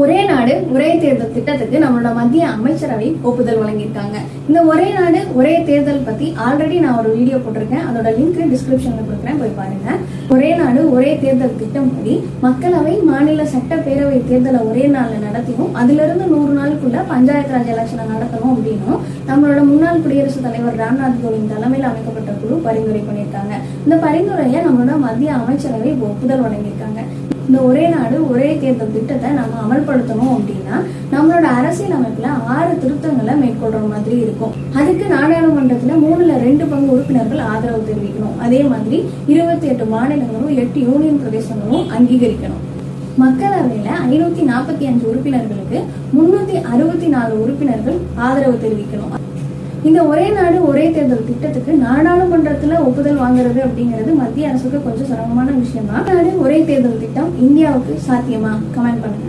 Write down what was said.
ஒரே நாடு ஒரே தேர்தல் திட்டத்துக்கு நம்மளோட மத்திய அமைச்சரவை ஒப்புதல் வழங்கியிருக்காங்க. இந்த ஒரே நாடு ஒரே தேர்தல் பத்தி ஆல்ரெடி நான் ஒரு வீடியோ போட்டிருக்கேன். அதோட லிங்க் டிஸ்கிரிப்ஷன்ல கொடுக்குறேன், போய் பாருங்க. ஒரே நாடு ஒரே தேர்தல் திட்டம் படி மக்களவை மாநில சட்டப்பேரவை தேர்தலை ஒரே நாள்ல நடத்தியும் அதுல இருந்து 100 நாளுக்குள்ள பஞ்சாயத்து ராஜ் எலெக்ஷனை நடத்தணும் அப்படின்னும் நம்மளோட முன்னாள் குடியரசுத் தலைவர் ராம்நாத் கோவிந்த் தலைமையில் அமைக்கப்பட்ட குழு பரிந்துரை பண்ணியிருக்காங்க. இந்த பரிந்துரையை நம்மளோட மத்திய அமைச்சரவை ஒப்புதல் வழங்கியிருக்காங்க. இந்த ஒரே நாடு ஒரே தேர்தல் திட்டத்தை நம்ம அமல்படுத்தணும் அப்படின்னா நம்மளோட அரசியல் அமைப்புல 6 திருத்தங்களை மேற்கொள்ற மாதிரி இருக்கும். அதுக்கு நாடாளுமன்றத்துல 3/2 பங்கு உறுப்பினர்கள் ஆதரவு தெரிவிக்கணும். அதே மாதிரி 28 மாநிலங்களும் 8 யூனியன் பிரதேசங்களும் அங்கீகரிக்கணும். மக்களவையில 545 உறுப்பினர்களுக்கு 364 உறுப்பினர்கள் ஆதரவு தெரிவிக்கணும். இந்த ஒரே நாடு ஒரே தேர்தல் திட்டத்துக்கு நாடாளுமன்றத்துல ஒப்புதல் வாங்குறது அப்படிங்கிறது மத்திய அரசுக்கு கொஞ்சம் சிரமமான விஷயம் தான். நாடு ஒரே தேர்தல் திட்டம் இந்தியாவுக்கு சாத்தியமா? கமெண்ட் பண்ணுங்க.